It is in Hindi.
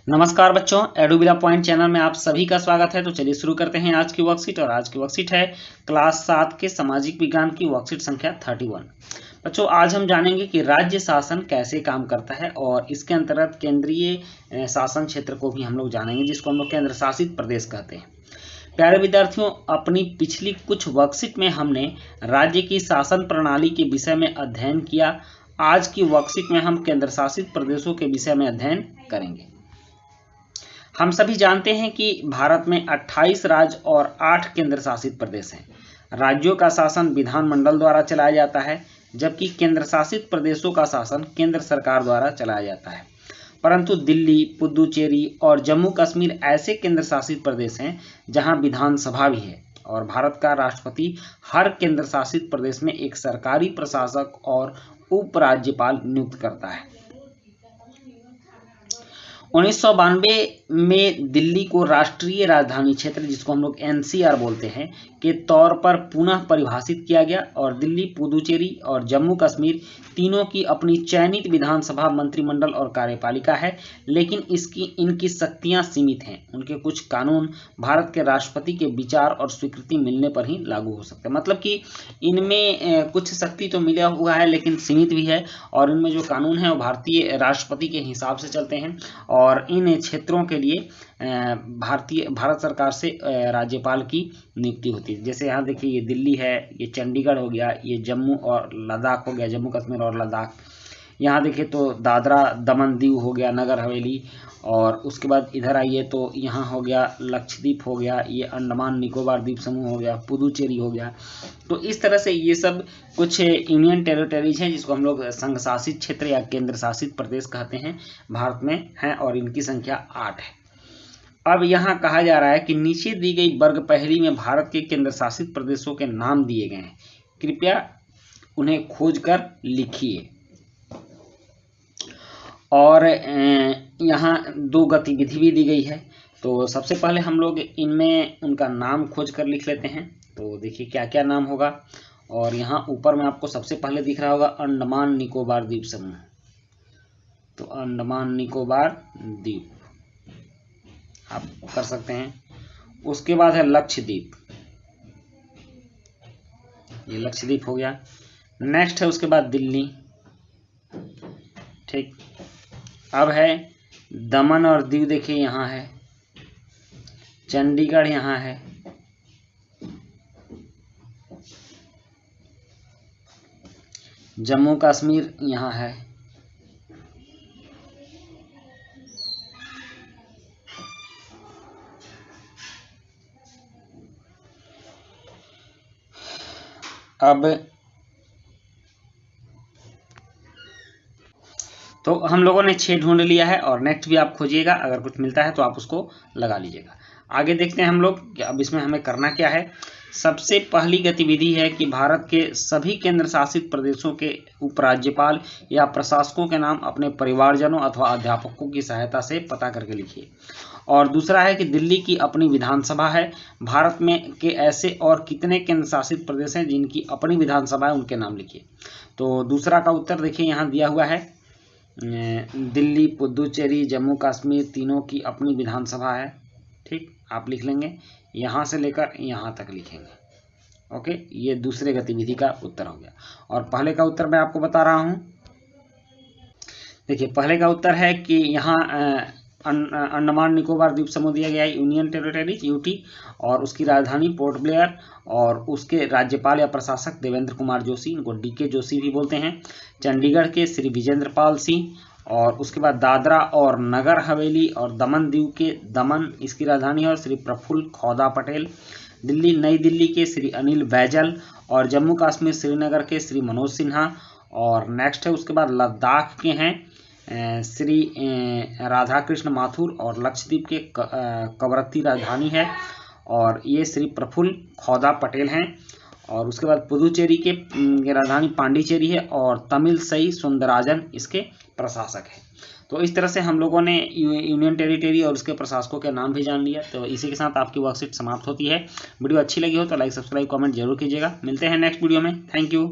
नमस्कार बच्चों, एडुबिला पॉइंट चैनल में आप सभी का स्वागत है। तो चलिए शुरू करते हैं आज की वर्कशीट। और आज की वर्कशीट है क्लास 7 के सामाजिक विज्ञान की वर्कशीट संख्या 31। बच्चों, आज हम जानेंगे कि राज्य शासन कैसे काम करता है और इसके अंतर्गत केंद्रीय शासन क्षेत्र को भी हम लोग जानेंगे, जिसको हम लोग केंद्र शासित प्रदेश कहते हैं। प्यारे विद्यार्थियों, अपनी पिछली कुछ वर्कशीट में हमने राज्य की शासन प्रणाली के विषय में अध्ययन किया। आज की वर्कशीट में हम केंद्र शासित प्रदेशों के विषय में अध्ययन करेंगे। हम सभी जानते हैं कि भारत में 28 राज्य और 8 केंद्र शासित प्रदेश हैं। राज्यों का शासन विधानमंडल द्वारा चलाया जाता है, जबकि केंद्र शासित प्रदेशों का शासन केंद्र सरकार द्वारा चलाया जाता है। परंतु दिल्ली, पुदुचेरी और जम्मू कश्मीर ऐसे केंद्र शासित प्रदेश हैं जहां विधानसभा भी है और भारत का राष्ट्रपति हर केंद्र शासित प्रदेश में एक सरकारी प्रशासक और उपराज्यपाल नियुक्त करता है। 1992 में दिल्ली को राष्ट्रीय राजधानी क्षेत्र, जिसको हम लोग एनसीआर बोलते हैं, के तौर पर पुनः परिभाषित किया गया और दिल्ली, पुदुचेरी और जम्मू कश्मीर तीनों की अपनी चयनित विधानसभा, मंत्रिमंडल और कार्यपालिका है, लेकिन इनकी शक्तियां सीमित हैं। उनके कुछ कानून भारत के राष्ट्रपति के विचार और स्वीकृति मिलने पर ही लागू हो सकते हैं। मतलब कि इनमें कुछ शक्ति तो मिला हुआ है लेकिन सीमित भी है, और इनमें जो कानून है वो भारतीय राष्ट्रपति के हिसाब से चलते हैं। और इन क्षेत्रों के लिए भारत सरकार से राज्यपाल की नियुक्ति होती है। जैसे यहाँ देखिए, ये दिल्ली है, ये चंडीगढ़ हो गया, ये जम्मू और लद्दाख हो गया, जम्मू कश्मीर और लद्दाख। यहाँ देखिए तो दादरा दमन दीव हो गया, नगर हवेली। और उसके बाद इधर आइए तो यहाँ हो गया लक्षद्वीप हो गया, ये अंडमान निकोबार द्वीप समूह हो गया, पुदुचेरी हो गया। तो इस तरह से ये सब कुछ यूनियन टेरिटरीज हैं, जिसको हम लोग संघ शासित क्षेत्र या केंद्र शासित प्रदेश कहते हैं, भारत में हैं, और इनकी संख्या 8 है। अब यहाँ कहा जा रहा है कि नीचे दी गई वर्ग पहली में भारत के केंद्र शासित प्रदेशों के नाम दिए गए हैं, कृपया उन्हें खोज कर लिखिए। और यहाँ 2 गतिविधि भी दी गई है। तो सबसे पहले हम लोग इनमें उनका नाम खोज कर लिख लेते हैं। तो देखिए क्या क्या नाम होगा। और यहाँ ऊपर में आपको सबसे पहले दिख रहा होगा अंडमान निकोबार द्वीप समूह। तो अंडमान निकोबार द्वीप आप कर सकते हैं। उसके बाद है लक्षद्वीप, ये लक्षद्वीप हो गया। नेक्स्ट है उसके बाद दिल्ली, ठीक। अब है दमन और दीव, देखिए यहाँ है, चंडीगढ़ यहाँ है, जम्मू कश्मीर यहाँ है, अब तो हम लोगों ने 6 ढूंढ लिया है। और नेक्स्ट भी आप खोजिएगा, अगर कुछ मिलता है तो आप उसको लगा लीजिएगा। आगे देखते हैं हम लोग कि अब इसमें हमें करना क्या है। सबसे पहली गतिविधि है कि भारत के सभी केंद्र शासित प्रदेशों के उपराज्यपाल या प्रशासकों के नाम अपने परिवारजनों अथवा अध्यापकों की सहायता से पता करके लिखिए। और दूसरा है कि दिल्ली की अपनी विधानसभा है। भारत में के ऐसे और कितने केंद्र शासित प्रदेश हैं जिनकी अपनी विधानसभा है, उनके नाम लिखिए। तो दूसरा का उत्तर देखिए यहाँ दिया हुआ है, दिल्ली, पुदुचेरी, जम्मू कश्मीर तीनों की अपनी विधानसभा है, ठीक। आप लिख लेंगे, यहाँ से लेकर यहाँ तक लिखेंगे। ओके, ये दूसरे गतिविधि का उत्तर हो गया। और पहले का उत्तर मैं आपको बता रहा हूँ। देखिए पहले का उत्तर है कि यहाँ अंडमान निकोबार द्वीप समूह दिया गया है, यूनियन टेरिटरीज यूटी, और उसकी राजधानी पोर्ट ब्लेयर, और उसके राज्यपाल या प्रशासक देवेंद्र कुमार जोशी, इनको डीके जोशी भी बोलते हैं। चंडीगढ़ के श्री विजेंद्र पाल सिंह। और उसके बाद दादरा और नगर हवेली और दमन दीव के दमन इसकी राजधानी है, और श्री प्रफुल्ल खौदा पटेल। दिल्ली, नई दिल्ली के श्री अनिल बैजल, और जम्मू कश्मीर श्रीनगर के श्री मनोज सिन्हा। और नेक्स्ट है उसके बाद लद्दाख के हैं श्री राधाकृष्ण माथुर, और लक्षद्वीप के कवरत्ती राजधानी है, और ये श्री प्रफुल्ल खौदा पटेल हैं। और उसके बाद पुदुचेरी के राजधानी पांडिचेरी है, और तमिलसई सुंदराजन इसके प्रशासक हैं। तो इस तरह से हम लोगों ने यूनियन टेरिटरी और उसके प्रशासकों के नाम भी जान लिया। तो इसी के साथ आपकी वर्कशीट समाप्त होती है। वीडियो अच्छी लगी हो तो लाइक, सब्सक्राइब, कमेंट जरूर कीजिएगा। मिलते हैं नेक्स्ट वीडियो में। Thank you.